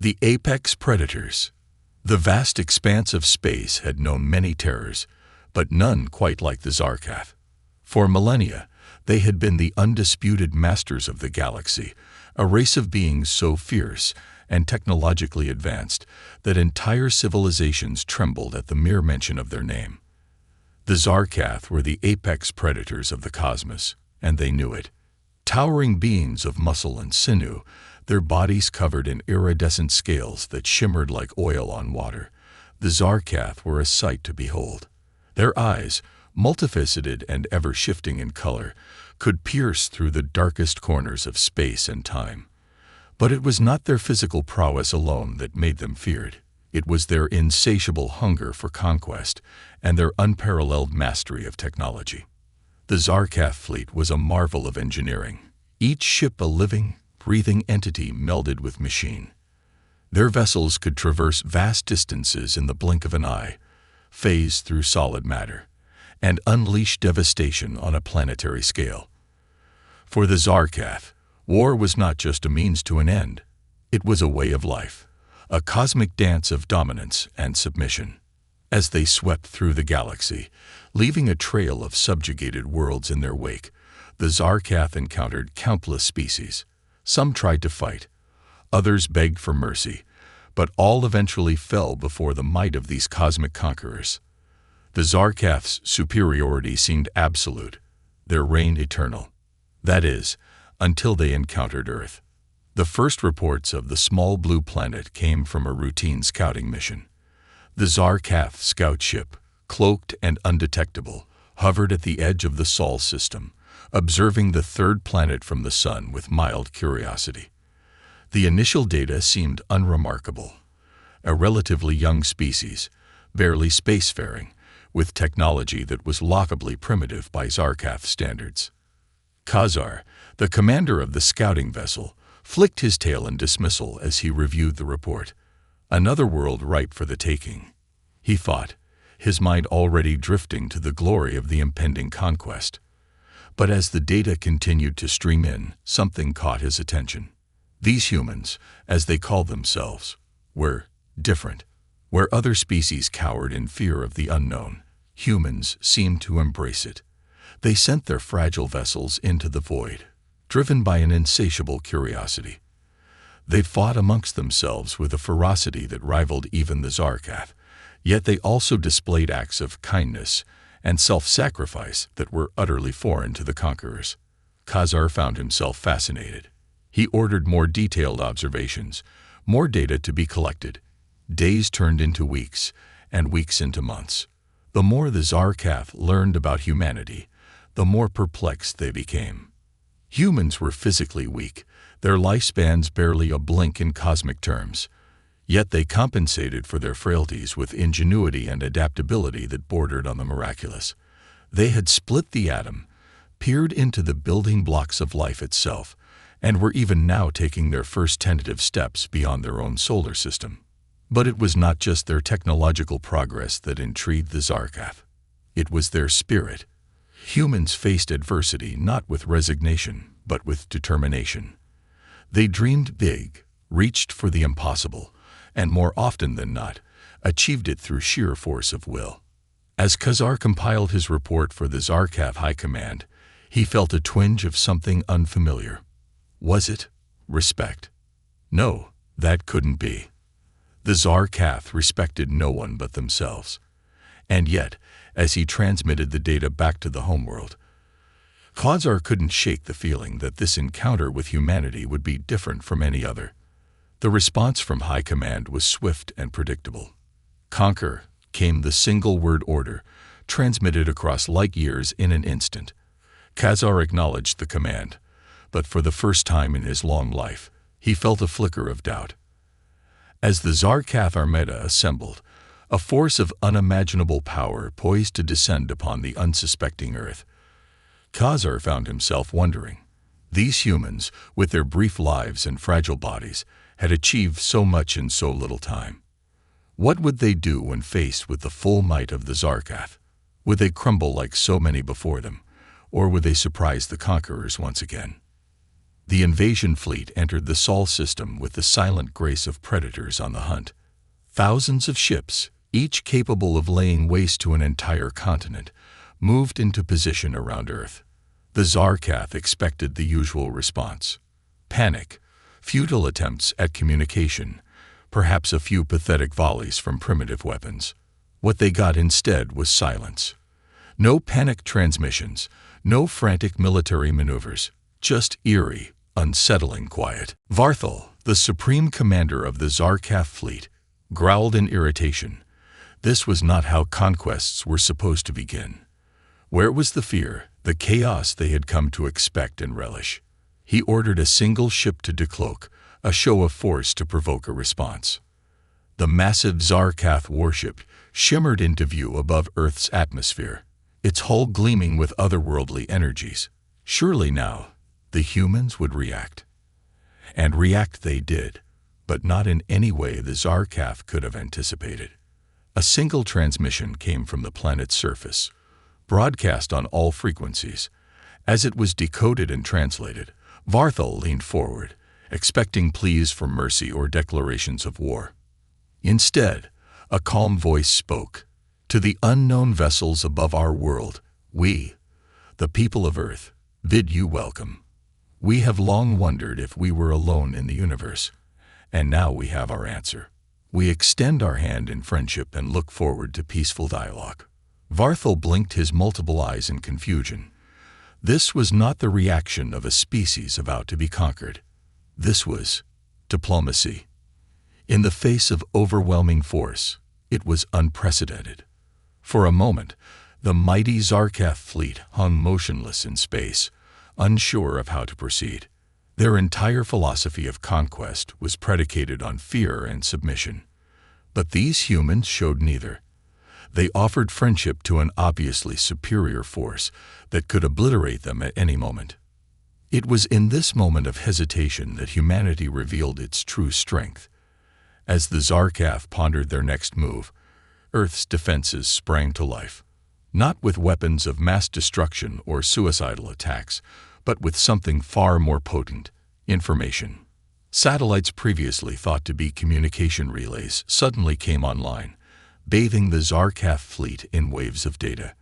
The apex predators. The vast expanse of space had known many terrors, but none quite like the Zarkath. For millennia, they had been the undisputed masters of the galaxy, a race of beings so fierce and technologically advanced that entire civilizations trembled at the mere mention of their name. The Zarkath were the apex predators of the cosmos, and they knew it. Towering beings of muscle and sinew, their bodies covered in iridescent scales that shimmered like oil on water, the Zarkath were a sight to behold. Their eyes, multifaceted and ever-shifting in color, could pierce through the darkest corners of space and time. But it was not their physical prowess alone that made them feared. It was their insatiable hunger for conquest and their unparalleled mastery of technology. The Zarkath fleet was a marvel of engineering, each ship a living, breathing entity melded with machine. Their vessels could traverse vast distances in the blink of an eye, phase through solid matter, and unleash devastation on a planetary scale. For the Zarkath, war was not just a means to an end. It was a way of life, a cosmic dance of dominance and submission. As they swept through the galaxy, leaving a trail of subjugated worlds in their wake, the Zarkath encountered countless species. Some tried to fight, others begged for mercy, but all eventually fell before the might of these cosmic conquerors. The Zarkath's superiority seemed absolute, their reign eternal. That is, until they encountered Earth. The first reports of the small blue planet came from a routine scouting mission. The Zarkath scout ship, cloaked and undetectable, hovered at the edge of the Sol system, observing the third planet from the Sun with mild curiosity. The initial data seemed unremarkable. A relatively young species, barely spacefaring, with technology that was laughably primitive by Zarkath standards. Khazar, the commander of the scouting vessel, flicked his tail in dismissal as he reviewed the report. Another world ripe for the taking, he thought, his mind already drifting to the glory of the impending conquest. But as the data continued to stream in, something caught his attention. These humans, as they called themselves, were different. Where other species cowered in fear of the unknown, humans seemed to embrace it. They sent their fragile vessels into the void, driven by an insatiable curiosity. They fought amongst themselves with a ferocity that rivaled even the Zarkath, yet they also displayed acts of kindness and self-sacrifice that were utterly foreign to the conquerors. Khazar found himself fascinated. He ordered more detailed observations, more data to be collected. Days turned into weeks, and weeks into months. The more the Zarkath learned about humanity, the more perplexed they became. Humans were physically weak, their lifespans barely a blink in cosmic terms. Yet they compensated for their frailties with ingenuity and adaptability that bordered on the miraculous. They had split the atom, peered into the building blocks of life itself, and were even now taking their first tentative steps beyond their own solar system. But it was not just their technological progress that intrigued the Zarkath. It was their spirit. Humans faced adversity not with resignation, but with determination. They dreamed big, reached for the impossible, and more often than not, achieved it through sheer force of will. As Khazar compiled his report for the Zarkath High Command, he felt a twinge of something unfamiliar. Was it respect? No, that couldn't be. The Zarkath respected no one but themselves. And yet, as he transmitted the data back to the homeworld, Khazar couldn't shake the feeling that this encounter with humanity would be different from any other. The response from High Command was swift and predictable. Conquer came the single-word order, transmitted across light years in an instant. Khazar acknowledged the command, but for the first time in his long life, he felt a flicker of doubt. As the Zarkath Armada assembled, a force of unimaginable power poised to descend upon the unsuspecting Earth, Khazar found himself wondering. These humans, with their brief lives and fragile bodies, had achieved so much in so little time. What would they do when faced with the full might of the Zarkath? Would they crumble like so many before them, or would they surprise the conquerors once again? The invasion fleet entered the Sol system with the silent grace of predators on the hunt. Thousands of ships, each capable of laying waste to an entire continent, moved into position around Earth. The Zarkath expected the usual response: panic, futile attempts at communication, perhaps a few pathetic volleys from primitive weapons. What they got instead was silence. No panicked transmissions, no frantic military maneuvers, just eerie, unsettling quiet. Varthal, the supreme commander of the Zarkath fleet, growled in irritation. This was not how conquests were supposed to begin. Where was the fear, the chaos they had come to expect and relish? He ordered a single ship to decloak, a show of force to provoke a response. The massive Zarkath warship shimmered into view above Earth's atmosphere, its hull gleaming with otherworldly energies. Surely now, the humans would react. And react they did, but not in any way the Zarkath could have anticipated. A single transmission came from the planet's surface, broadcast on all frequencies. As it was decoded and translated, Varthal leaned forward, expecting pleas for mercy or declarations of war. Instead, a calm voice spoke. To the unknown vessels above our world, we, the people of Earth, bid you welcome. We have long wondered if we were alone in the universe, and now we have our answer. We extend our hand in friendship and look forward to peaceful dialogue. Varthal blinked his multiple eyes in confusion. This was not the reaction of a species about to be conquered. This was diplomacy. In the face of overwhelming force, it was unprecedented. For a moment, the mighty Zarkath fleet hung motionless in space, unsure of how to proceed. Their entire philosophy of conquest was predicated on fear and submission. But these humans showed neither. They offered friendship to an obviously superior force that could obliterate them at any moment. It was in this moment of hesitation that humanity revealed its true strength. As the Zarkath pondered their next move, Earth's defenses sprang to life, not with weapons of mass destruction or suicidal attacks, but with something far more potent: information. Satellites previously thought to be communication relays suddenly came online, bathing the Zarkath fleet in waves of data.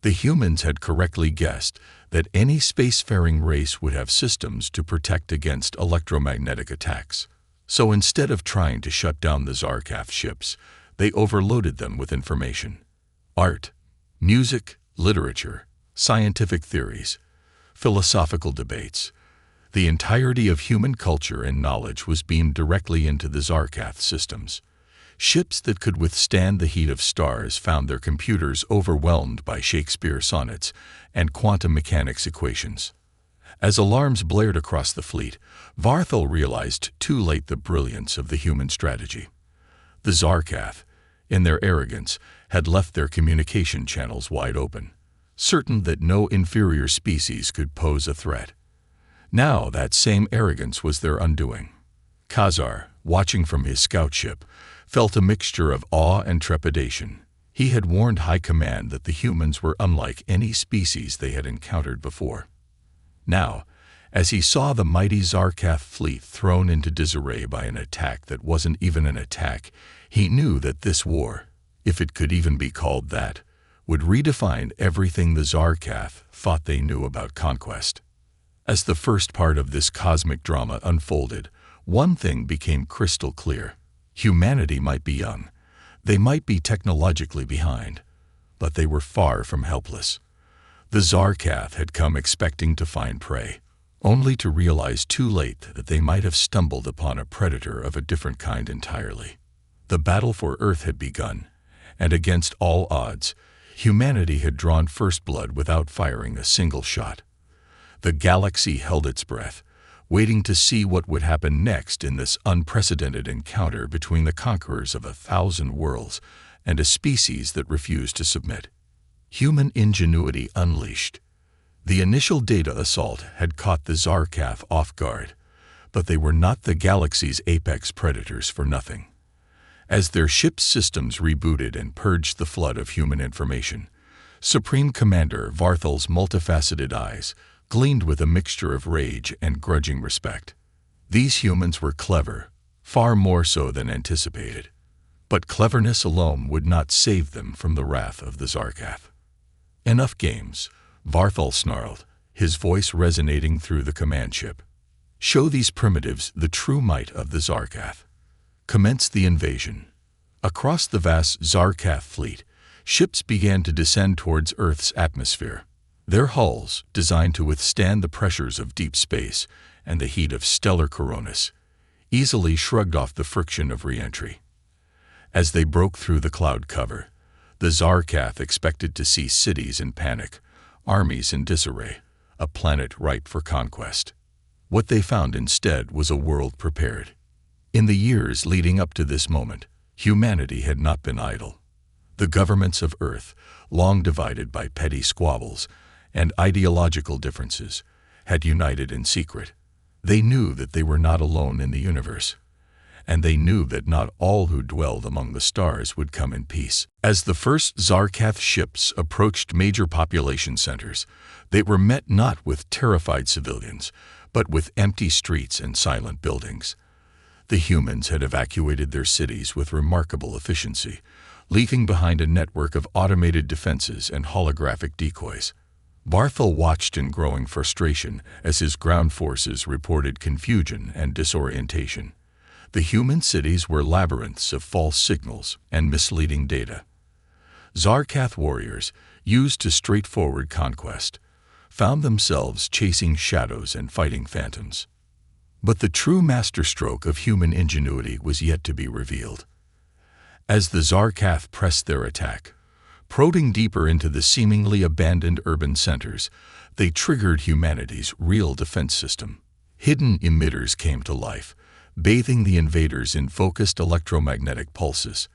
The humans had correctly guessed that any spacefaring race would have systems to protect against electromagnetic attacks. So instead of trying to shut down the Zarkath ships, they overloaded them with information. Art, music, literature, scientific theories, philosophical debates. The entirety of human culture and knowledge was beamed directly into the Zarkath systems. Ships that could withstand the heat of stars found their computers overwhelmed by Shakespeare sonnets and quantum mechanics equations. As alarms blared across the fleet, Varthal realized too late the brilliance of the human strategy. The Zarkath, in their arrogance, had left their communication channels wide open, certain that no inferior species could pose a threat. Now that same arrogance was their undoing. Khazar, watching from his scout ship, felt a mixture of awe and trepidation. He had warned High Command that the humans were unlike any species they had encountered before. Now, as he saw the mighty Zarkath fleet thrown into disarray by an attack that wasn't even an attack, he knew that this war, if it could even be called that, would redefine everything the Zarkath thought they knew about conquest. As the first part of this cosmic drama unfolded, one thing became crystal clear. Humanity might be young, they might be technologically behind, but they were far from helpless. The Zarkath had come expecting to find prey, only to realize too late that they might have stumbled upon a predator of a different kind entirely. The battle for Earth had begun, and against all odds, humanity had drawn first blood without firing a single shot. The galaxy held its breath, waiting to see what would happen next in this unprecedented encounter between the conquerors of 1,000 worlds and a species that refused to submit. Human ingenuity unleashed. The initial data assault had caught the Zarkath off guard, but they were not the galaxy's apex predators for nothing. As their ship's systems rebooted and purged the flood of human information, Supreme Commander Varthal's multifaceted eyes gleamed with a mixture of rage and grudging respect. These humans were clever, far more so than anticipated. But cleverness alone would not save them from the wrath of the Zarkath. "Enough games," Varthol snarled, his voice resonating through the command ship. "Show these primitives the true might of the Zarkath. Commence the invasion." Across the vast Zarkath fleet, ships began to descend towards Earth's atmosphere. Their hulls, designed to withstand the pressures of deep space and the heat of stellar coronas, easily shrugged off the friction of re-entry. As they broke through the cloud cover, the Zarkath expected to see cities in panic, armies in disarray, a planet ripe for conquest. What they found instead was a world prepared. In the years leading up to this moment, humanity had not been idle. The governments of Earth, long divided by petty squabbles and ideological differences, had united in secret. They knew that they were not alone in the universe, and they knew that not all who dwelled among the stars would come in peace. As the first Zarkath ships approached major population centers, they were met not with terrified civilians, but with empty streets and silent buildings. The humans had evacuated their cities with remarkable efficiency, leaving behind a network of automated defenses and holographic decoys. Varthol watched in growing frustration as his ground forces reported confusion and disorientation. The human cities were labyrinths of false signals and misleading data. Zarkath warriors, used to straightforward conquest, found themselves chasing shadows and fighting phantoms. But the true masterstroke of human ingenuity was yet to be revealed. As the Zarkath pressed their attack, probing deeper into the seemingly abandoned urban centers, they triggered humanity's real defense system. Hidden emitters came to life, bathing the invaders in focused electromagnetic pulses.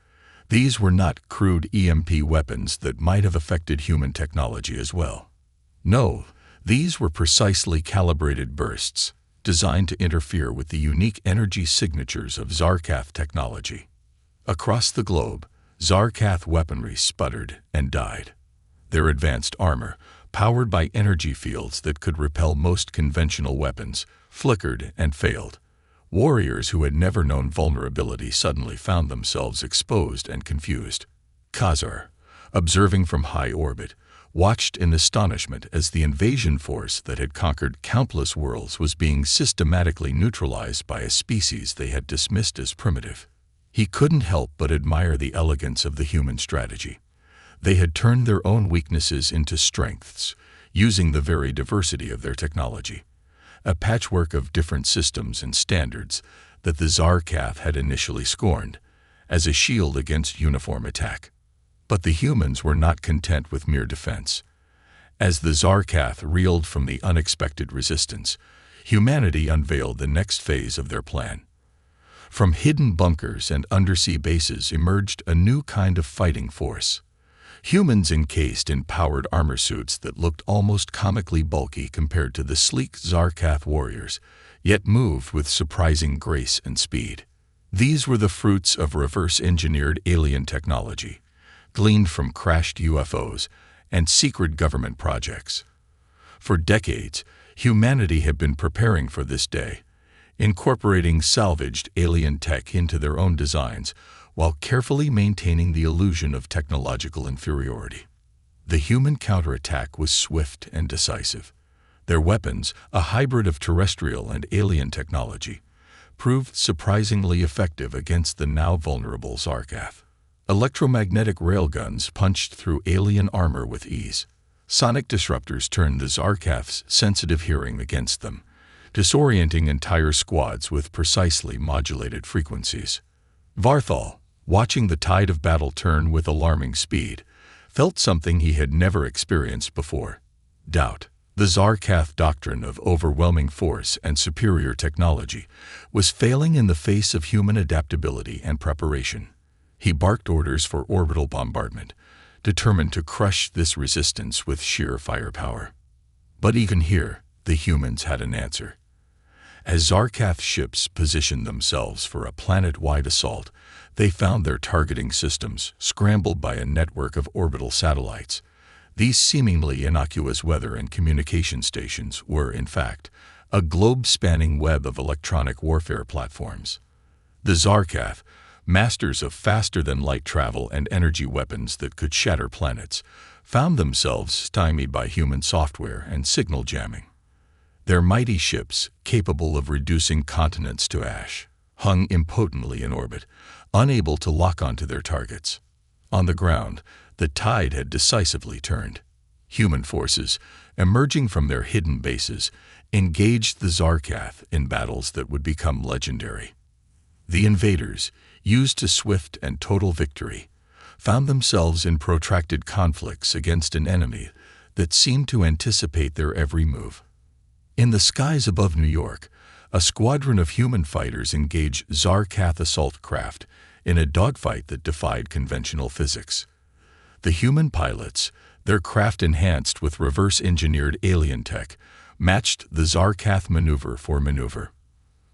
These were not crude EMP weapons that might have affected human technology as well. No, these were precisely calibrated bursts, designed to interfere with the unique energy signatures of Zarkath technology. Across the globe, Zarkath weaponry sputtered and died. Their advanced armor, powered by energy fields that could repel most conventional weapons, flickered and failed. Warriors who had never known vulnerability suddenly found themselves exposed and confused. Khazar, observing from high orbit, watched in astonishment as the invasion force that had conquered countless worlds was being systematically neutralized by a species they had dismissed as primitive. He couldn't help but admire the elegance of the human strategy. They had turned their own weaknesses into strengths, using the very diversity of their technology, a patchwork of different systems and standards that the Zarkath had initially scorned, as a shield against uniform attack. But the humans were not content with mere defense. As the Zarkath reeled from the unexpected resistance, humanity unveiled the next phase of their plan. From hidden bunkers and undersea bases emerged a new kind of fighting force. Humans encased in powered armor suits that looked almost comically bulky compared to the sleek Zarkath warriors, yet moved with surprising grace and speed. These were the fruits of reverse-engineered alien technology, gleaned from crashed UFOs and secret government projects. For decades, humanity had been preparing for this day, incorporating salvaged alien tech into their own designs while carefully maintaining the illusion of technological inferiority. The human counterattack was swift and decisive. Their weapons, a hybrid of terrestrial and alien technology, proved surprisingly effective against the now vulnerable Zarkath. Electromagnetic railguns punched through alien armor with ease. Sonic disruptors turned the Zarkath's sensitive hearing against them, disorienting entire squads with precisely modulated frequencies. Varthol, watching the tide of battle turn with alarming speed, felt something he had never experienced before: doubt. The Zarkath doctrine of overwhelming force and superior technology was failing in the face of human adaptability and preparation. He barked orders for orbital bombardment, determined to crush this resistance with sheer firepower. But even here, the humans had an answer. As Zarkath ships positioned themselves for a planet-wide assault, they found their targeting systems scrambled by a network of orbital satellites. These seemingly innocuous weather and communication stations were, in fact, a globe-spanning web of electronic warfare platforms. The Zarkath, masters of faster-than-light travel and energy weapons that could shatter planets, found themselves stymied by human software and signal jamming. Their mighty ships, capable of reducing continents to ash, hung impotently in orbit, unable to lock onto their targets. On the ground, the tide had decisively turned. Human forces, emerging from their hidden bases, engaged the Zarkath in battles that would become legendary. The invaders, used to swift and total victory, found themselves in protracted conflicts against an enemy that seemed to anticipate their every move. In the skies above New York, a squadron of human fighters engaged Zarkath assault craft in a dogfight that defied conventional physics. The human pilots, their craft enhanced with reverse-engineered alien tech, matched the Zarkath maneuver for maneuver.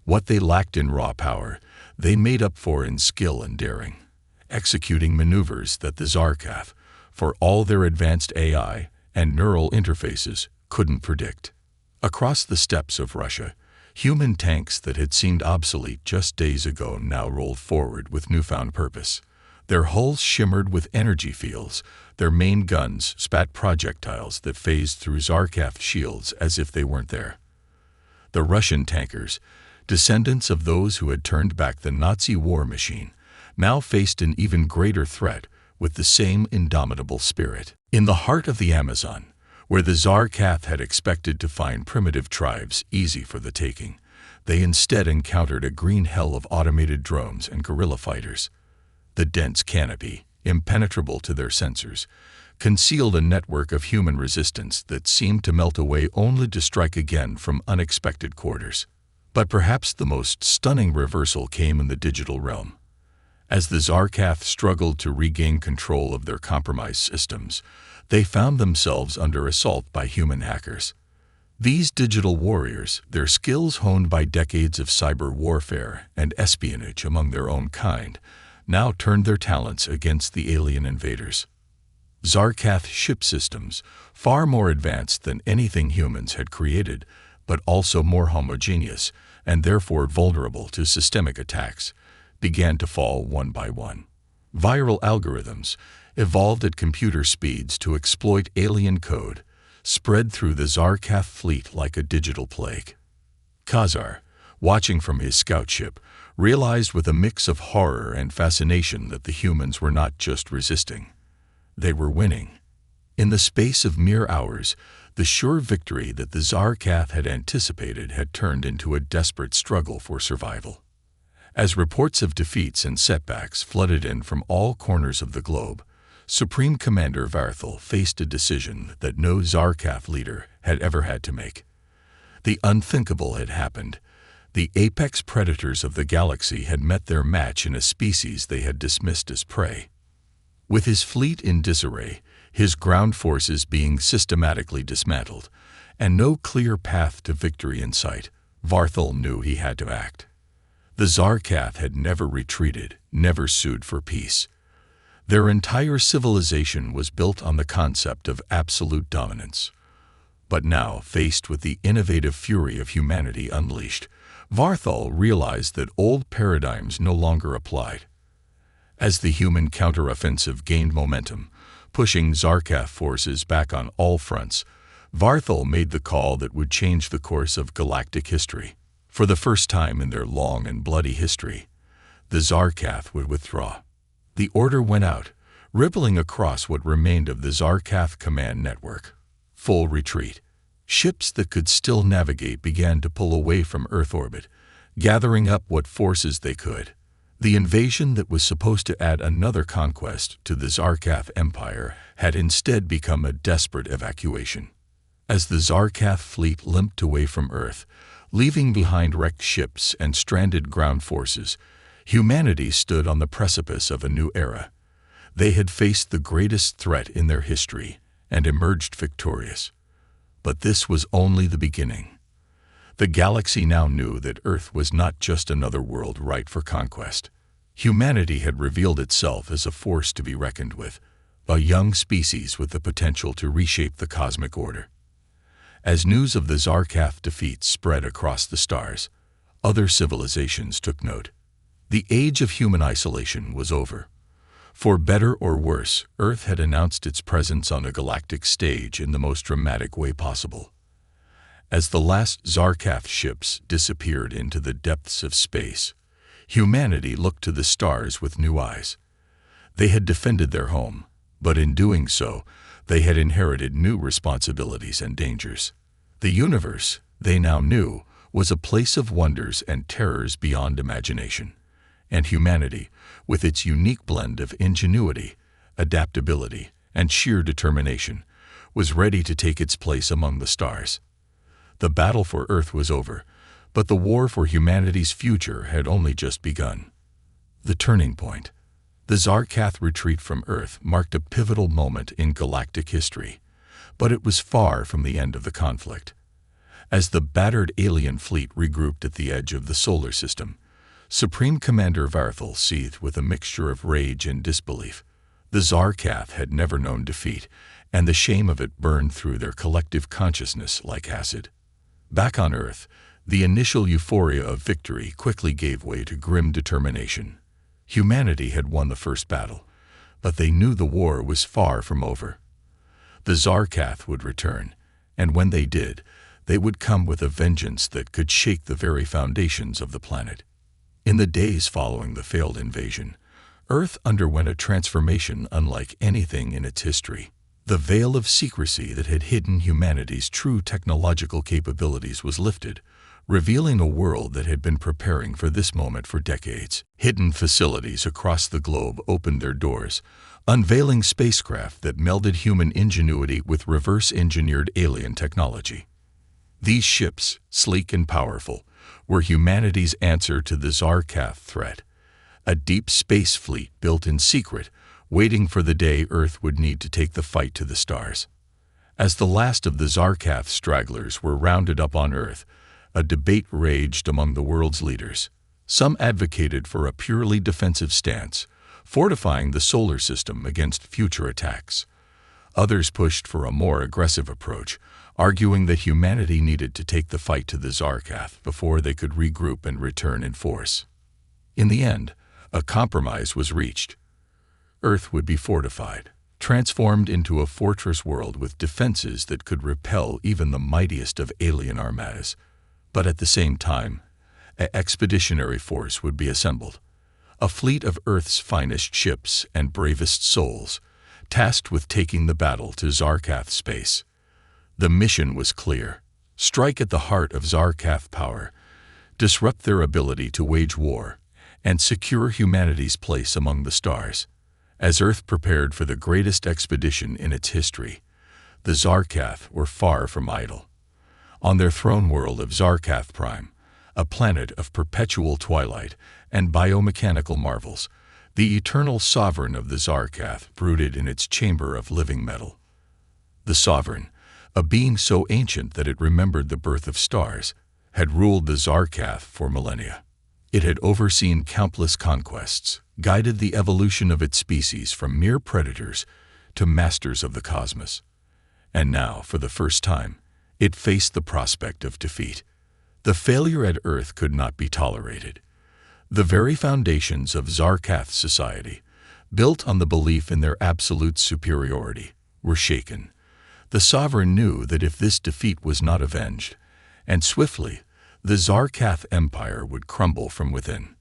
What they lacked in raw power, they made up for in skill and daring, executing maneuvers that the Zarkath, for all their advanced AI and neural interfaces, couldn't predict. Across the steppes of Russia, human tanks that had seemed obsolete just days ago now rolled forward with newfound purpose. Their hulls shimmered with energy fields, their main guns spat projectiles that phased through Zarkath shields as if they weren't there. The Russian tankers, descendants of those who had turned back the Nazi war machine, now faced an even greater threat with the same indomitable spirit. In the heart of the Amazon, where the Zarkath had expected to find primitive tribes easy for the taking, they instead encountered a green hell of automated drones and guerrilla fighters. The dense canopy, impenetrable to their sensors, concealed a network of human resistance that seemed to melt away only to strike again from unexpected quarters. But perhaps the most stunning reversal came in the digital realm. As the Zarkath struggled to regain control of their compromised systems, they found themselves under assault by human hackers. These digital warriors, their skills honed by decades of cyber warfare and espionage among their own kind, now turned their talents against the alien invaders. Zarkath ship systems, far more advanced than anything humans had created, but also more homogeneous and therefore vulnerable to systemic attacks, began to fall one by one. Viral algorithms, evolved at computer speeds to exploit alien code, spread through the Zarkath fleet like a digital plague. Khazar, watching from his scout ship, realized with a mix of horror and fascination that the humans were not just resisting. They were winning. In the space of mere hours, the sure victory that the Zarkath had anticipated had turned into a desperate struggle for survival. As reports of defeats and setbacks flooded in from all corners of the globe, Supreme Commander Varthol faced a decision that no Zarkath leader had ever had to make. The unthinkable had happened. The apex predators of the galaxy had met their match in a species they had dismissed as prey. With his fleet in disarray, his ground forces being systematically dismantled, and no clear path to victory in sight, Varthol knew he had to act. The Zarkath had never retreated, never sued for peace. Their entire civilization was built on the concept of absolute dominance. But now, faced with the innovative fury of humanity unleashed, Varthol realized that old paradigms no longer applied. As the human counteroffensive gained momentum, pushing Zarkath forces back on all fronts, Varthol made the call that would change the course of galactic history. For the first time in their long and bloody history, the Zarkath would withdraw. The order went out, rippling across what remained of the Zarkath command network. Full retreat. Ships that could still navigate began to pull away from Earth orbit, gathering up what forces they could. The invasion that was supposed to add another conquest to the Zarkath Empire had instead become a desperate evacuation. As the Zarkath fleet limped away from Earth, leaving behind wrecked ships and stranded ground forces, humanity stood on the precipice of a new era. They had faced the greatest threat in their history and emerged victorious. But this was only the beginning. The galaxy now knew that Earth was not just another world ripe for conquest. Humanity had revealed itself as a force to be reckoned with, a young species with the potential to reshape the cosmic order. As news of the Zarkath defeat spread across the stars, other civilizations took note. The age of human isolation was over. For better or worse, Earth had announced its presence on a galactic stage in the most dramatic way possible. As the last Zarkath ships disappeared into the depths of space, humanity looked to the stars with new eyes. They had defended their home, but in doing so, they had inherited new responsibilities and dangers. The universe, they now knew, was a place of wonders and terrors beyond imagination. And humanity, with its unique blend of ingenuity, adaptability, and sheer determination, was ready to take its place among the stars. The battle for Earth was over, but the war for humanity's future had only just begun. The turning point. The Zarkath retreat from Earth marked a pivotal moment in galactic history, but it was far from the end of the conflict. As the battered alien fleet regrouped at the edge of the solar system, Supreme Commander Varthal seethed with a mixture of rage and disbelief. The Zarkath had never known defeat, and the shame of it burned through their collective consciousness like acid. Back on Earth, the initial euphoria of victory quickly gave way to grim determination. Humanity had won the first battle, but they knew the war was far from over. The Zarkath would return, and when they did, they would come with a vengeance that could shake the very foundations of the planet. In the days following the failed invasion, Earth underwent a transformation unlike anything in its history. The veil of secrecy that had hidden humanity's true technological capabilities was lifted, revealing a world that had been preparing for this moment for decades. Hidden facilities across the globe opened their doors, unveiling spacecraft that melded human ingenuity with reverse-engineered alien technology. These ships, sleek and powerful, were humanity's answer to the Zarkath threat, a deep space fleet built in secret, waiting for the day Earth would need to take the fight to the stars. As the last of the Zarkath stragglers were rounded up on Earth, a debate raged among the world's leaders. Some advocated for a purely defensive stance, fortifying the solar system against future attacks. Others pushed for a more aggressive approach, arguing that humanity needed to take the fight to the Zarkath before they could regroup and return in force. In the end, a compromise was reached. Earth would be fortified, transformed into a fortress world with defenses that could repel even the mightiest of alien armadas. But at the same time, an expeditionary force would be assembled, a fleet of Earth's finest ships and bravest souls, tasked with taking the battle to Zarkath space. The mission was clear: strike at the heart of Zarkath power, disrupt their ability to wage war, and secure humanity's place among the stars. As Earth prepared for the greatest expedition in its history, the Zarkath were far from idle. On their throne world of Zarkath Prime, a planet of perpetual twilight and biomechanical marvels, the eternal sovereign of the Zarkath brooded in its chamber of living metal. The sovereign, a being so ancient that it remembered the birth of stars, had ruled the Zarkath for millennia. It had overseen countless conquests, guided the evolution of its species from mere predators to masters of the cosmos. And now, for the first time, it faced the prospect of defeat. The failure at Earth could not be tolerated. The very foundations of Zarkath society, built on the belief in their absolute superiority, were shaken. The sovereign knew that if this defeat was not avenged, and swiftly, the Zarkath Empire would crumble from within.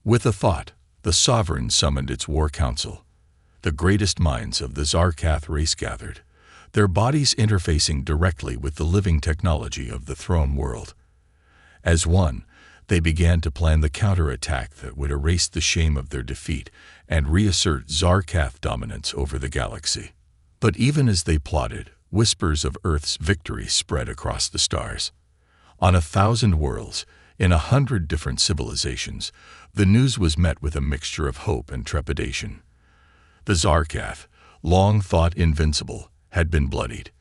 With a thought, the sovereign summoned its war council. The greatest minds of the Zarkath race gathered, their bodies interfacing directly with the living technology of the throne world. As one, they began to plan the counterattack that would erase the shame of their defeat and reassert Zarkath dominance over the galaxy. But even as they plotted, whispers of Earth's victory spread across the stars. On 1,000 worlds, in 100 different civilizations, the news was met with a mixture of hope and trepidation. The Zarkath, long thought invincible, had been bloodied.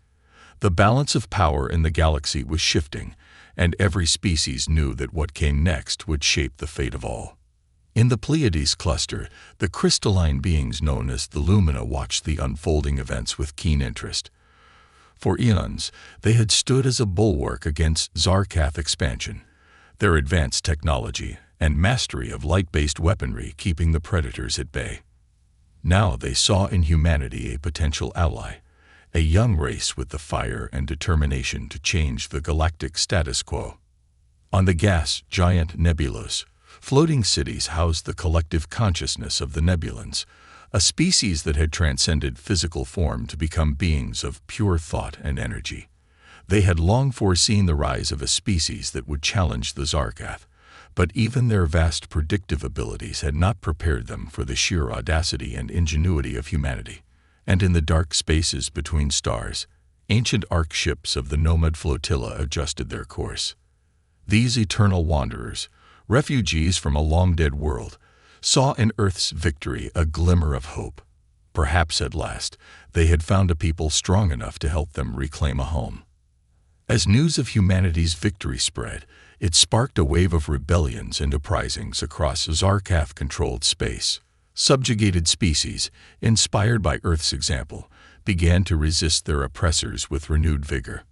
The balance of power in the galaxy was shifting, and every species knew that what came next would shape the fate of all. In the Pleiades cluster, the crystalline beings known as the Lumina watched the unfolding events with keen interest. For eons, they had stood as a bulwark against Zarkath expansion, their advanced technology and mastery of light-based weaponry keeping the predators at bay. Now they saw in humanity a potential ally, a young race with the fire and determination to change the galactic status quo. On the gas giant nebulas, floating cities housed the collective consciousness of the Nebulans, a species that had transcended physical form to become beings of pure thought and energy. They had long foreseen the rise of a species that would challenge the Zarkath, but even their vast predictive abilities had not prepared them for the sheer audacity and ingenuity of humanity. And in the dark spaces between stars, ancient ark ships of the Nomad flotilla adjusted their course. These eternal wanderers, refugees from a long-dead world, saw in Earth's victory a glimmer of hope. Perhaps at last they had found a people strong enough to help them reclaim a home. As news of humanity's victory spread, it sparked a wave of rebellions and uprisings across Zarkath-controlled space. Subjugated species, inspired by Earth's example, began to resist their oppressors with renewed vigor.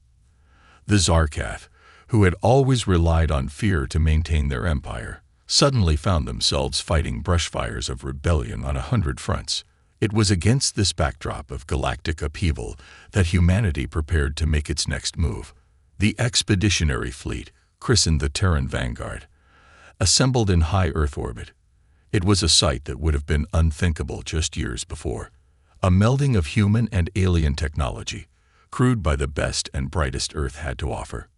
The Zarkath, who had always relied on fear to maintain their empire, suddenly found themselves fighting brushfires of rebellion on 100 fronts. It was against this backdrop of galactic upheaval that humanity prepared to make its next move. The expeditionary fleet, christened the Terran Vanguard, assembled in high Earth orbit. It was a sight that would have been unthinkable just years before. A melding of human and alien technology, crude by the best and brightest Earth had to offer.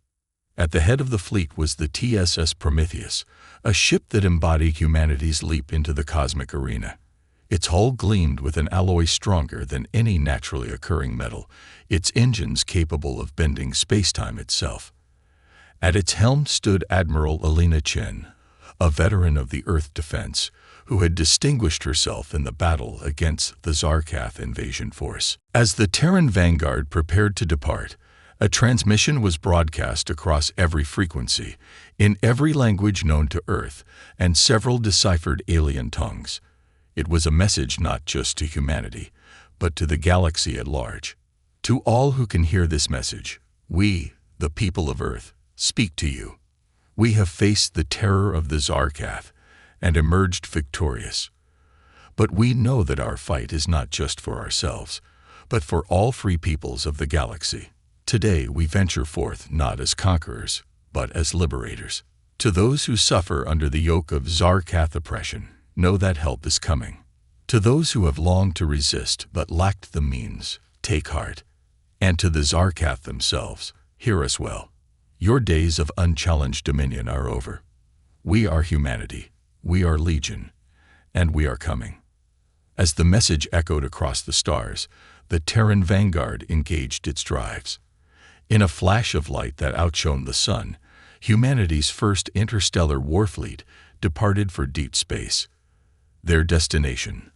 At the head of the fleet was the TSS Prometheus, a ship that embodied humanity's leap into the cosmic arena. Its hull gleamed with an alloy stronger than any naturally occurring metal, its engines capable of bending space-time itself. At its helm stood Admiral Alina Chen, a veteran of the Earth defense, who had distinguished herself in the battle against the Zarkath invasion force. As the Terran Vanguard prepared to depart, a transmission was broadcast across every frequency, in every language known to Earth, and several deciphered alien tongues. It was a message not just to humanity, but to the galaxy at large. To all who can hear this message, we, the people of Earth, speak to you. We have faced the terror of the Zarkath and emerged victorious. But we know that our fight is not just for ourselves, but for all free peoples of the galaxy. Today we venture forth not as conquerors, but as liberators. To those who suffer under the yoke of Zarkath oppression, know that help is coming. To those who have longed to resist but lacked the means, take heart. And to the Zarkath themselves, hear us well. Your days of unchallenged dominion are over. We are humanity, we are legion, and we are coming. As the message echoed across the stars, the Terran Vanguard engaged its drives. In a flash of light that outshone the sun, humanity's first interstellar warfleet departed for deep space. Their destination,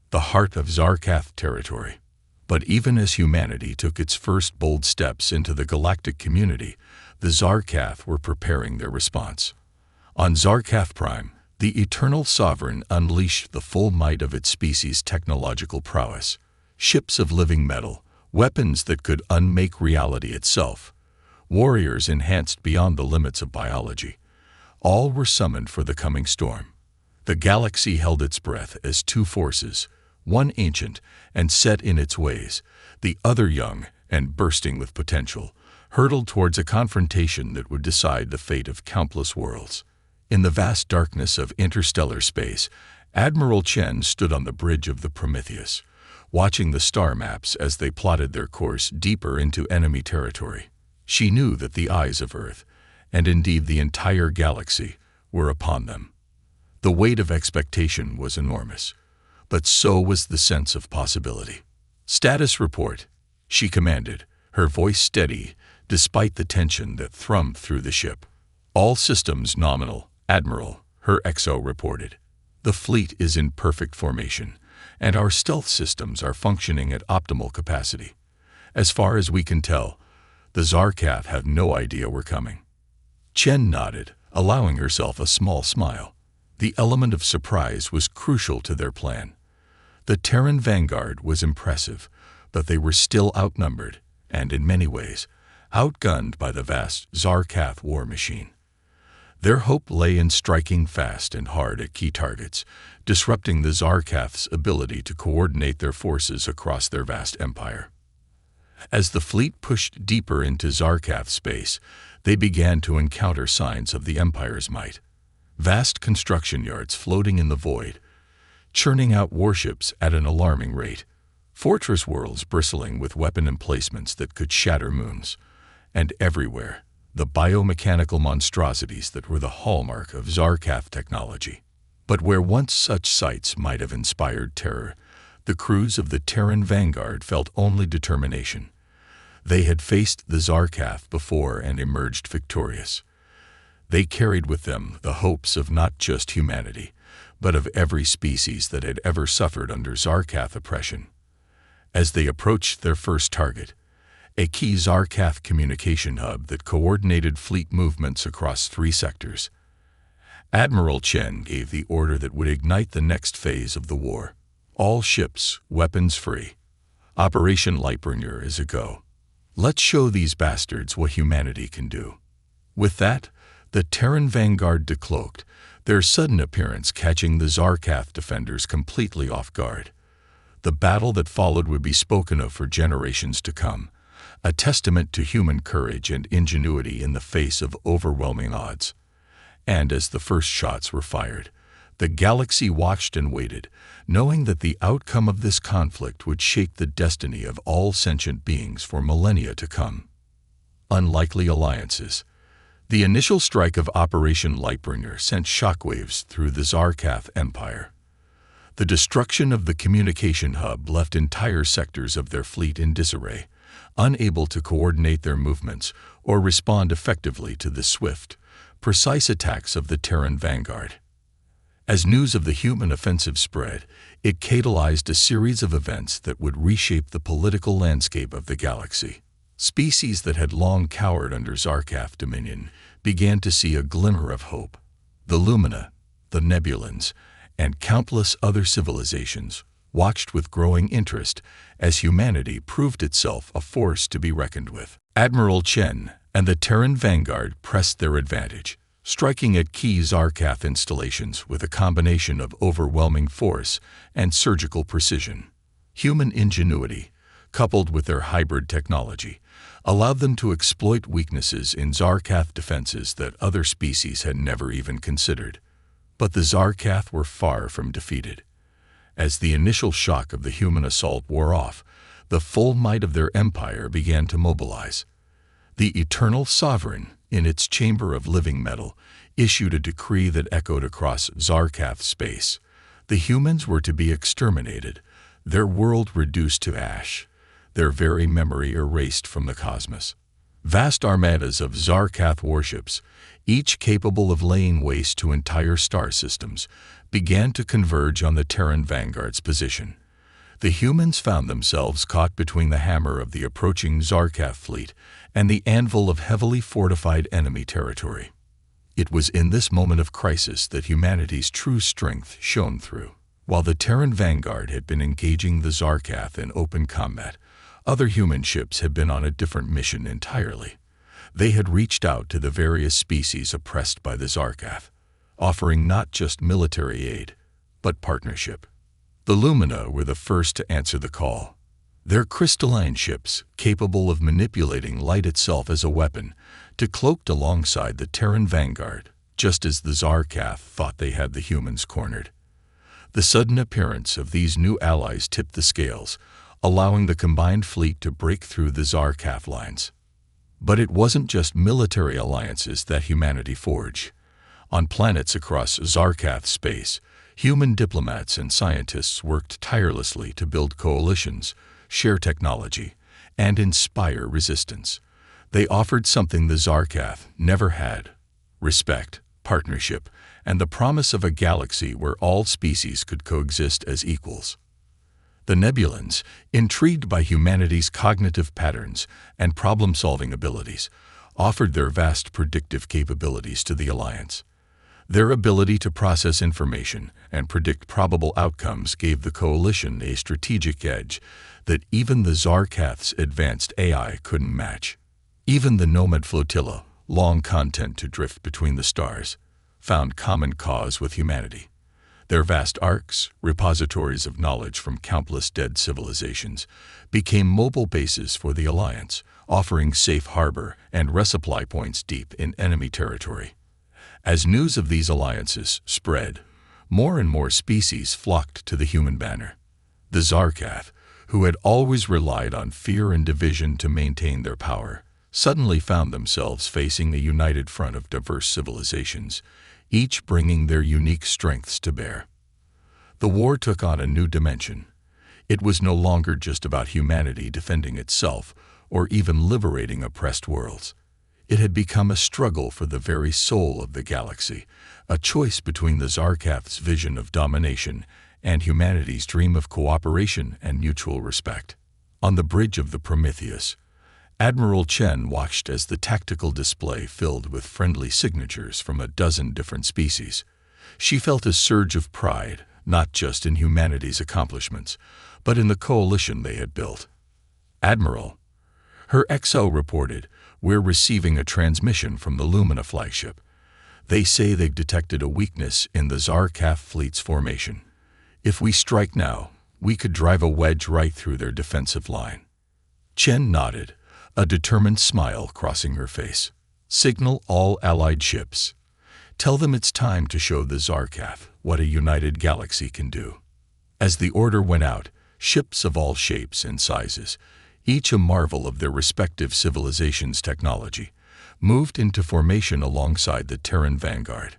the heart of Zarkath territory. But even as humanity took its first bold steps into the galactic community, the Zarkath were preparing their response. On Zarkath Prime, the Eternal Sovereign unleashed the full might of its species' technological prowess. Ships of living metal, weapons that could unmake reality itself, warriors enhanced beyond the limits of biology. All were summoned for the coming storm. The galaxy held its breath as two forces, one ancient and set in its ways, the other young and bursting with potential, hurtled towards a confrontation that would decide the fate of countless worlds. In the vast darkness of interstellar space, Admiral Chen stood on the bridge of the Prometheus, watching the star maps as they plotted their course deeper into enemy territory. She knew that the eyes of Earth, and indeed the entire galaxy, were upon them. The weight of expectation was enormous, but so was the sense of possibility. "Status report," she commanded, her voice steady despite the tension that thrummed through the ship. "All systems nominal, Admiral," her XO reported. "The fleet is in perfect formation, and our stealth systems are functioning at optimal capacity. As far as we can tell, the Zarkath have no idea we're coming." Chen nodded, allowing herself a small smile. The element of surprise was crucial to their plan. The Terran vanguard was impressive, but they were still outnumbered, and in many ways, outgunned by the vast Zarkath war machine. Their hope lay in striking fast and hard at key targets, disrupting the Zarkath's ability to coordinate their forces across their vast empire. As the fleet pushed deeper into Zarkath space, they began to encounter signs of the Empire's might. Vast construction yards floating in the void, churning out warships at an alarming rate, fortress worlds bristling with weapon emplacements that could shatter moons, and everywhere, the biomechanical monstrosities that were the hallmark of Zarkath technology. But where once such sights might have inspired terror, the crews of the Terran vanguard felt only determination. They had faced the Zarkath before and emerged victorious. They carried with them the hopes of not just humanity, but of every species that had ever suffered under Zarkath oppression. As they approached their first target, a key Zarkath communication hub that coordinated fleet movements across 3 sectors, Admiral Chen gave the order that would ignite the next phase of the war. All ships, weapons free. Operation Lightbringer is a go. Let's show these bastards what humanity can do. With that, the Terran vanguard decloaked, their sudden appearance catching the Zarkath defenders completely off guard. The battle that followed would be spoken of for generations to come, a testament to human courage and ingenuity in the face of overwhelming odds. And as the first shots were fired, the galaxy watched and waited, knowing that the outcome of this conflict would shape the destiny of all sentient beings for millennia to come. Unlikely alliances. The initial strike of Operation Lightbringer sent shockwaves through the Zarkath Empire. The destruction of the communication hub left entire sectors of their fleet in disarray, unable to coordinate their movements or respond effectively to the swift, precise attacks of the Terran vanguard. As news of the human offensive spread, it catalyzed a series of events that would reshape the political landscape of the galaxy. Species that had long cowered under Zarkath dominion began to see a glimmer of hope. The Lumina, the Nebulans, and countless other civilizations watched with growing interest as humanity proved itself a force to be reckoned with. Admiral Chen and the Terran vanguard pressed their advantage, striking at key Zarkath installations with a combination of overwhelming force and surgical precision. Human ingenuity, coupled with their hybrid technology, allowed them to exploit weaknesses in Zarkath defenses that other species had never even considered. But the Zarkath were far from defeated. As the initial shock of the human assault wore off, the full might of their empire began to mobilize. The Eternal Sovereign, in its chamber of living metal, issued a decree that echoed across Zarkath space. The humans were to be exterminated, their world reduced to ash, their very memory erased from the cosmos. Vast armadas of Zarkath warships, each capable of laying waste to entire star systems, began to converge on the Terran vanguard's position. The humans found themselves caught between the hammer of the approaching Zarkath fleet and the anvil of heavily fortified enemy territory. It was in this moment of crisis that humanity's true strength shone through. While the Terran vanguard had been engaging the Zarkath in open combat, other human ships had been on a different mission entirely. They had reached out to the various species oppressed by the Zarkath, offering not just military aid, but partnership. The Lumina were the first to answer the call. Their crystalline ships, capable of manipulating light itself as a weapon, decloaked alongside the Terran vanguard, just as the Zarkath thought they had the humans cornered. The sudden appearance of these new allies tipped the scales, allowing the combined fleet to break through the Zarkath lines. But it wasn't just military alliances that humanity forged. On planets across Zarkath space, human diplomats and scientists worked tirelessly to build coalitions, share technology, and inspire resistance. They offered something the Zarkath never had: respect, partnership, and the promise of a galaxy where all species could coexist as equals. The Nebulans, intrigued by humanity's cognitive patterns and problem-solving abilities, offered their vast predictive capabilities to the Alliance. Their ability to process information and predict probable outcomes gave the coalition a strategic edge that even the Zarkath's advanced AI couldn't match. Even the Nomad Flotilla, long content to drift between the stars, found common cause with humanity. Their vast arcs, repositories of knowledge from countless dead civilizations, became mobile bases for the Alliance, offering safe harbor and resupply points deep in enemy territory. As news of these alliances spread, more and more species flocked to the human banner. The Zarkath, who had always relied on fear and division to maintain their power, suddenly found themselves facing a united front of diverse civilizations, each bringing their unique strengths to bear. The war took on a new dimension. It was no longer just about humanity defending itself or even liberating oppressed worlds. It had become a struggle for the very soul of the galaxy, a choice between the Zarkath's vision of domination and humanity's dream of cooperation and mutual respect. On the bridge of the Prometheus, Admiral Chen watched as the tactical display filled with friendly signatures from a dozen different species. She felt a surge of pride, not just in humanity's accomplishments, but in the coalition they had built. "Admiral," her XO reported, "we're receiving a transmission from the Lumina flagship. They say they've detected a weakness in the Zarkath fleet's formation. If we strike now, we could drive a wedge right through their defensive line." Chen nodded, a determined smile crossing her face. "Signal all allied ships. Tell them it's time to show the Zarkath what a united galaxy can do." As the order went out, ships of all shapes and sizes, each a marvel of their respective civilizations' technology, moved into formation alongside the Terran vanguard.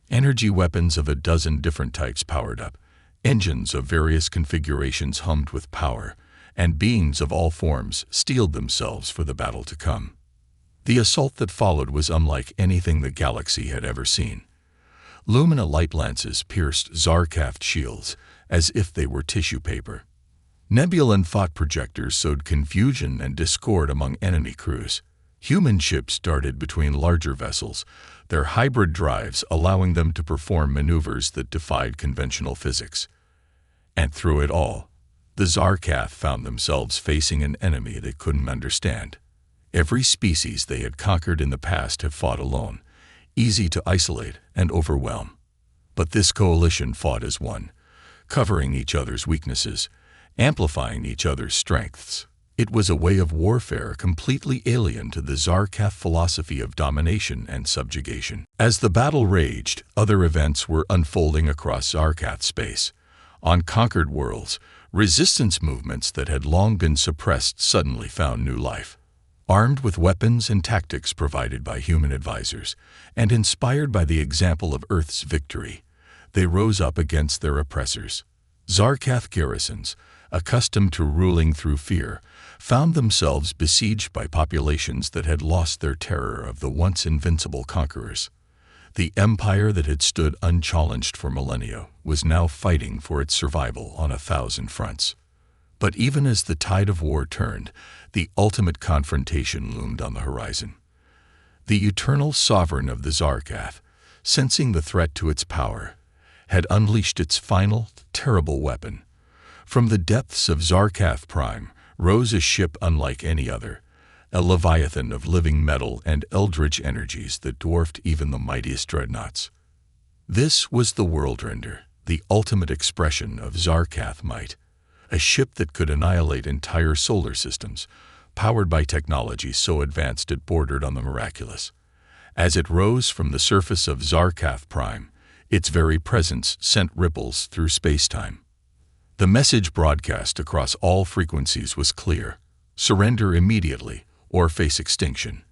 Energy weapons of a dozen different types powered up, engines of various configurations hummed with power, and beings of all forms steeled themselves for the battle to come. The assault that followed was unlike anything the galaxy had ever seen. Lumina light lances pierced Zarkath shields as if they were tissue paper. Nebulan thought projectors sowed confusion and discord among enemy crews. Human ships darted between larger vessels, their hybrid drives allowing them to perform maneuvers that defied conventional physics. And through it all, the Zarkath found themselves facing an enemy they couldn't understand. Every species they had conquered in the past had fought alone, easy to isolate and overwhelm. But this coalition fought as one, covering each other's weaknesses, amplifying each other's strengths. It was a way of warfare completely alien to the Zarkath philosophy of domination and subjugation. As the battle raged, other events were unfolding across Zarkath space. On conquered worlds, resistance movements that had long been suppressed suddenly found new life. Armed with weapons and tactics provided by human advisors, and inspired by the example of Earth's victory, they rose up against their oppressors. Zarkath garrisons, accustomed to ruling through fear, found themselves besieged by populations that had lost their terror of the once invincible conquerors. The empire that had stood unchallenged for millennia was now fighting for its survival on 1,000 fronts. But even as the tide of war turned, the ultimate confrontation loomed on the horizon. The eternal sovereign of the Zarkath, sensing the threat to its power, had unleashed its final, terrible weapon. From the depths of Zarkath Prime rose a ship unlike any other, a leviathan of living metal and eldritch energies that dwarfed even the mightiest dreadnoughts. This was the Worldrender, the ultimate expression of Zarkath might, a ship that could annihilate entire solar systems, powered by technology so advanced it bordered on the miraculous. As it rose from the surface of Zarkath Prime, its very presence sent ripples through space-time. The message broadcast across all frequencies was clear: surrender immediately or face extinction.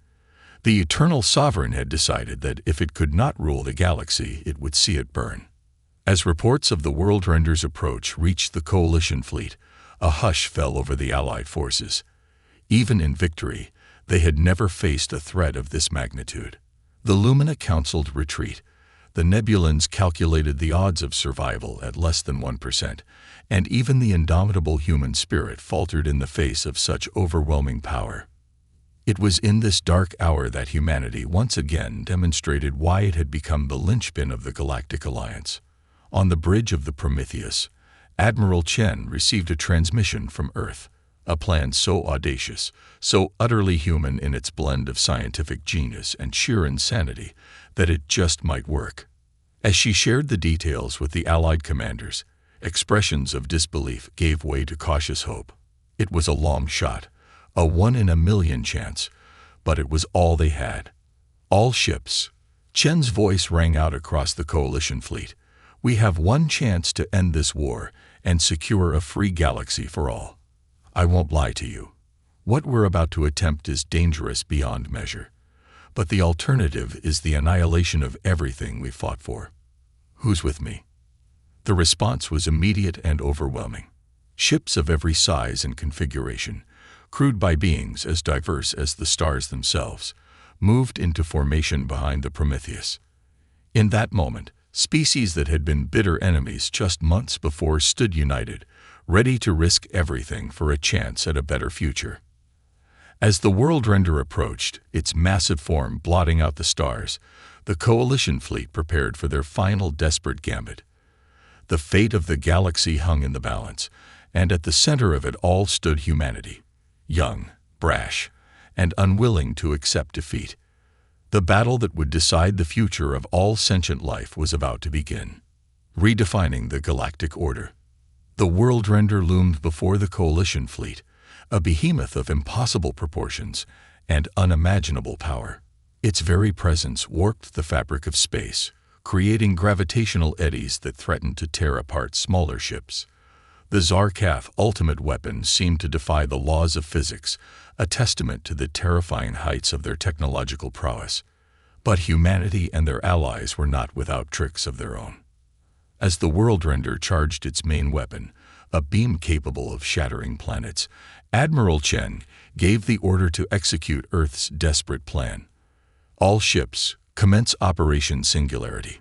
The Eternal Sovereign had decided that if it could not rule the galaxy, it would see it burn. As reports of the Worldrender's approach reached the Coalition fleet, a hush fell over the Allied forces. Even in victory, they had never faced a threat of this magnitude. The Lumina counseled retreat. The Nebulans calculated the odds of survival at less than 1%, and even the indomitable human spirit faltered in the face of such overwhelming power. It was in this dark hour that humanity once again demonstrated why it had become the linchpin of the Galactic Alliance. On the bridge of the Prometheus, Admiral Chen received a transmission from Earth, a plan so audacious, so utterly human in its blend of scientific genius and sheer insanity, that it just might work. As she shared the details with the Allied commanders, expressions of disbelief gave way to cautious hope. It was a long shot, a 1-in-a-million chance, but it was all they had. All ships. Chen's voice rang out across the coalition fleet. We have one chance to end this war and secure a free galaxy for all. I won't lie to you. What we're about to attempt is dangerous beyond measure. But the alternative is the annihilation of everything we fought for. Who's with me? The response was immediate and overwhelming. Ships of every size and configuration, crewed by beings as diverse as the stars themselves, moved into formation behind the Prometheus. In that moment, species that had been bitter enemies just months before stood united, ready to risk everything for a chance at a better future. As the World Render approached, its massive form blotting out the stars, the coalition fleet prepared for their final desperate gambit. The fate of the galaxy hung in the balance, and at the center of it all stood humanity, young, brash, and unwilling to accept defeat. The battle that would decide the future of all sentient life was about to begin, redefining the galactic order. The World Render loomed before the coalition fleet, a behemoth of impossible proportions and unimaginable power. Its very presence warped the fabric of space, creating gravitational eddies that threatened to tear apart smaller ships. The Zarkath ultimate weapon seemed to defy the laws of physics, a testament to the terrifying heights of their technological prowess. But humanity and their allies were not without tricks of their own. As the World Render charged its main weapon, a beam capable of shattering planets, Admiral Chen gave the order to execute Earth's desperate plan. All ships, commence Operation Singularity.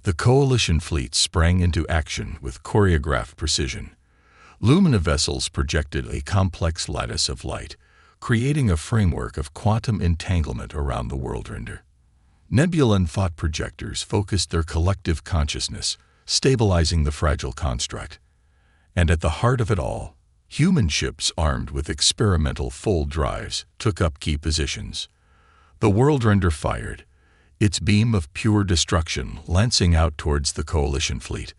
The coalition fleet sprang into action with choreographed precision. Lumina vessels projected a complex lattice of light, creating a framework of quantum entanglement around the World Render. Nebula and thought projectors focused their collective consciousness, stabilizing the fragile construct. And at the heart of it all, human ships armed with experimental fold drives took up key positions. The World Render fired, its beam of pure destruction lancing out towards the coalition fleet.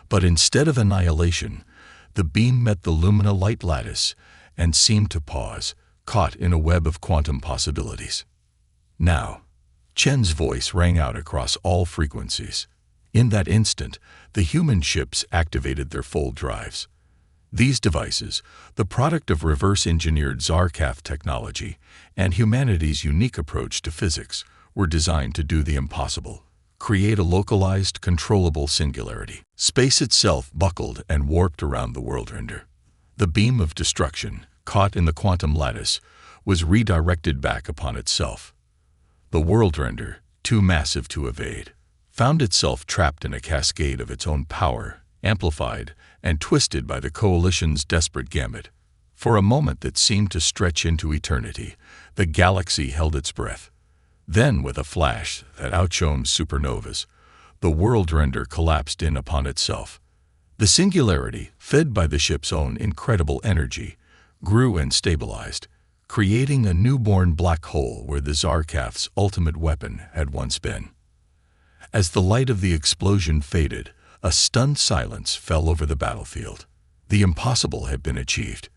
But instead of annihilation, the beam met the Lumina light lattice and seemed to pause, caught in a web of quantum possibilities. Now, Chen's voice rang out across all frequencies. In that instant, the human ships activated their fold drives. These devices, the product of reverse-engineered Zarkath technology and humanity's unique approach to physics, were designed to do the impossible, create a localized, controllable singularity. Space itself buckled and warped around the World Render. The beam of destruction, caught in the quantum lattice, was redirected back upon itself. The World Render, too massive to evade, found itself trapped in a cascade of its own power, amplified and twisted by the coalition's desperate gambit. For a moment that seemed to stretch into eternity, the galaxy held its breath. Then, with a flash that outshone supernovas, the World Render collapsed in upon itself. The singularity, fed by the ship's own incredible energy, grew and stabilized, creating a newborn black hole where the Zarkath's ultimate weapon had once been. As the light of the explosion faded, a stunned silence fell over the battlefield. The impossible had been achieved.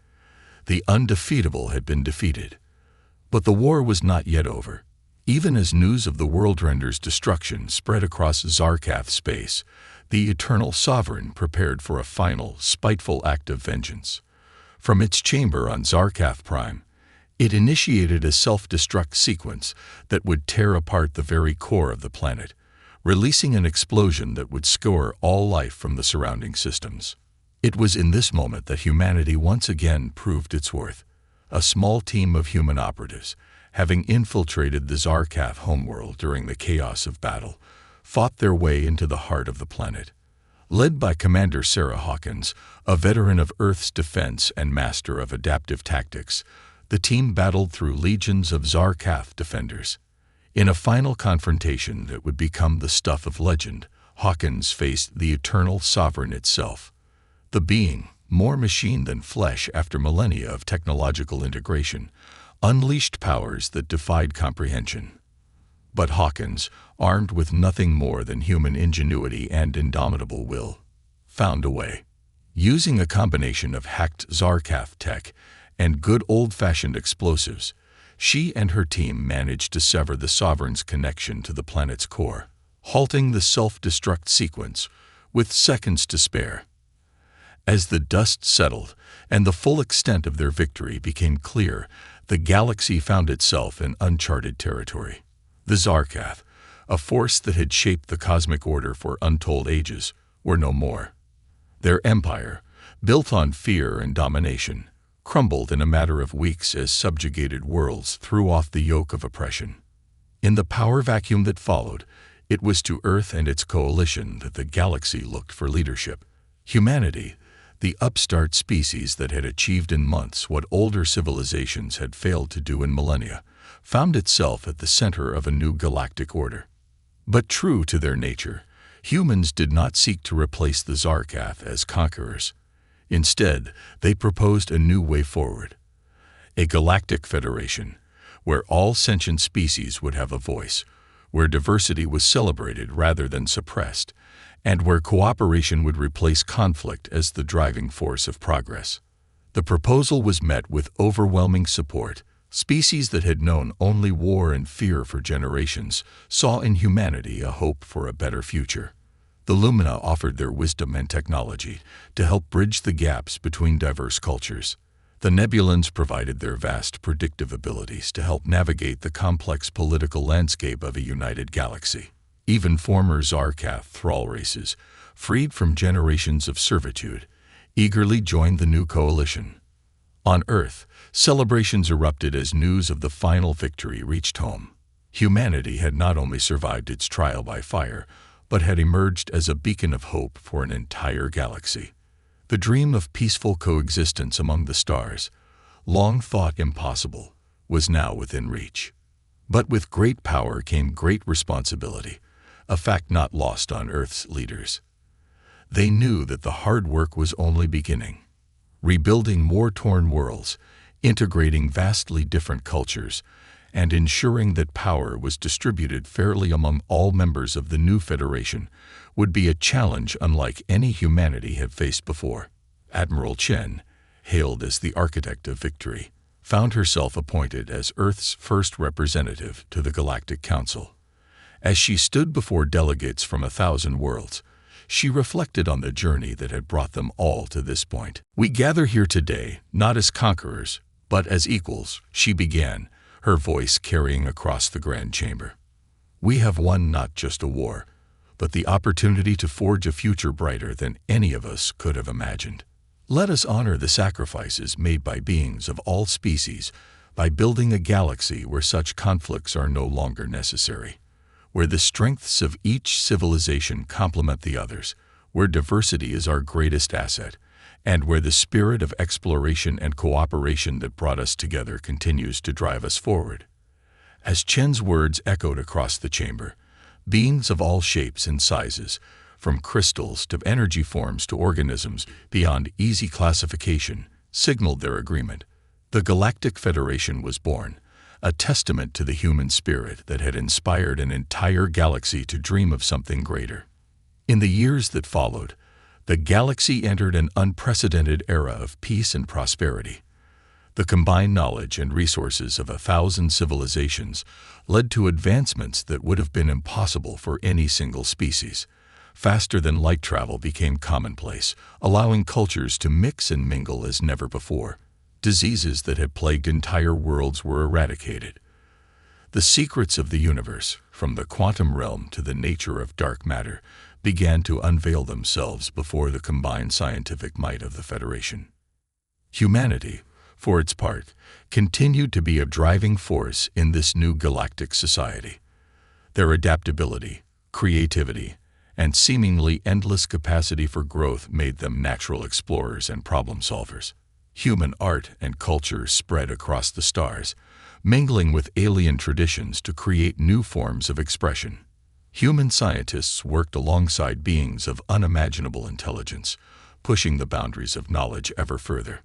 The undefeatable had been defeated. But the war was not yet over. Even as news of the World Render's destruction spread across Zarkath space, the Eternal Sovereign prepared for a final, spiteful act of vengeance. From its chamber on Zarkath Prime, it initiated a self-destruct sequence that would tear apart the very core of the planet, releasing an explosion that would scour all life from the surrounding systems. It was in this moment that humanity once again proved its worth. A small team of human operatives, having infiltrated the Zarkath homeworld during the chaos of battle, fought their way into the heart of the planet. Led by Commander Sarah Hawkins, a veteran of Earth's defense and master of adaptive tactics, The team battled through legions of Zarkath defenders. In a final confrontation that would become the stuff of legend, Hawkins faced the eternal sovereign itself. The being, more machine than flesh after millennia of technological integration, unleashed powers that defied comprehension. But Hawkins, armed with nothing more than human ingenuity and indomitable will, found a way. Using a combination of hacked Zarkath tech and good old-fashioned explosives, she and her team managed to sever the Sovereign's connection to the planet's core, halting the self-destruct sequence with seconds to spare. As the dust settled and the full extent of their victory became clear, the galaxy found itself in uncharted territory. The Zarkath, a force that had shaped the cosmic order for untold ages, were no more. Their empire, built on fear and domination, crumbled in a matter of weeks as subjugated worlds threw off the yoke of oppression. In the power vacuum that followed, it was to Earth and its coalition that the galaxy looked for leadership. Humanity, the upstart species that had achieved in months what older civilizations had failed to do in millennia, found itself at the center of a new galactic order. But true to their nature, humans did not seek to replace the Zarkath as conquerors. Instead, they proposed a new way forward. A galactic federation, where all sentient species would have a voice, where diversity was celebrated rather than suppressed, and where cooperation would replace conflict as the driving force of progress. The proposal was met with overwhelming support. Species that had known only war and fear for generations saw in humanity a hope for a better future. The Lumina offered their wisdom and technology to help bridge the gaps between diverse cultures. The Nebulans provided their vast predictive abilities to help navigate the complex political landscape of a united galaxy. Even former Zarkath thrall races, freed from generations of servitude, eagerly joined the new coalition. On Earth, celebrations erupted as news of the final victory reached home. Humanity had not only survived its trial by fire, but had emerged as a beacon of hope for an entire galaxy. The dream of peaceful coexistence among the stars, long thought impossible, was now within reach. But with great power came great responsibility, a fact not lost on Earth's leaders. They knew that the hard work was only beginning. Rebuilding war-torn worlds, integrating vastly different cultures, and ensuring that power was distributed fairly among all members of the new federation would be a challenge unlike any humanity had faced before. Admiral Chen, hailed as the architect of victory, found herself appointed as Earth's first representative to the Galactic Council. As she stood before delegates from 1,000 worlds, she reflected on the journey that had brought them all to this point. "We gather here today, not as conquerors, but as equals," she began, her voice carrying across the Grand Chamber. "We have won not just a war, but the opportunity to forge a future brighter than any of us could have imagined. Let us honor the sacrifices made by beings of all species by building a galaxy where such conflicts are no longer necessary, where the strengths of each civilization complement the others, where diversity is our greatest asset, and where the spirit of exploration and cooperation that brought us together continues to drive us forward." As Chen's words echoed across the chamber, beings of all shapes and sizes, from crystals to energy forms to organisms beyond easy classification, signaled their agreement. The Galactic Federation was born, a testament to the human spirit that had inspired an entire galaxy to dream of something greater. In the years that followed, the galaxy entered an unprecedented era of peace and prosperity. The combined knowledge and resources of 1,000 civilizations led to advancements that would have been impossible for any single species. Faster than light travel became commonplace, allowing cultures to mix and mingle as never before. Diseases that had plagued entire worlds were eradicated. The secrets of the universe, from the quantum realm to the nature of dark matter, began to unveil themselves before the combined scientific might of the Federation. Humanity, for its part, continued to be a driving force in this new galactic society. Their adaptability, creativity, and seemingly endless capacity for growth made them natural explorers and problem solvers. Human art and culture spread across the stars, mingling with alien traditions to create new forms of expression. Human scientists worked alongside beings of unimaginable intelligence, pushing the boundaries of knowledge ever further.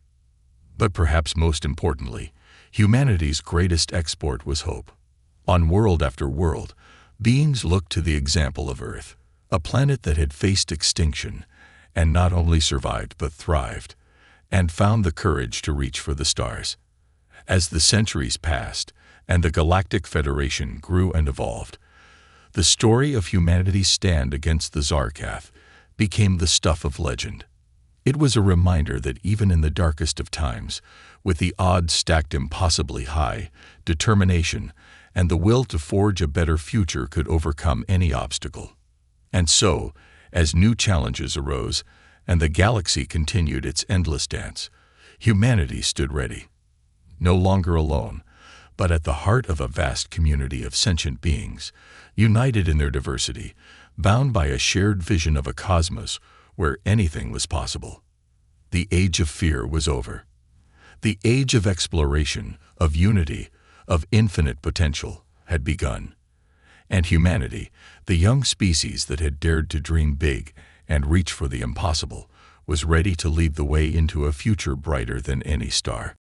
But perhaps most importantly, humanity's greatest export was hope. On world after world, beings looked to the example of Earth, a planet that had faced extinction and not only survived but thrived, and found the courage to reach for the stars. As the centuries passed and the Galactic Federation grew and evolved, the story of humanity's stand against the Zarkath became the stuff of legend. It was a reminder that even in the darkest of times, with the odds stacked impossibly high, determination and the will to forge a better future could overcome any obstacle. And so, as new challenges arose and the galaxy continued its endless dance, humanity stood ready. No longer alone, but at the heart of a vast community of sentient beings, united in their diversity, bound by a shared vision of a cosmos where anything was possible. The age of fear was over. The age of exploration, of unity, of infinite potential had begun. And humanity, the young species that had dared to dream big and reach for the impossible, was ready to lead the way into a future brighter than any star.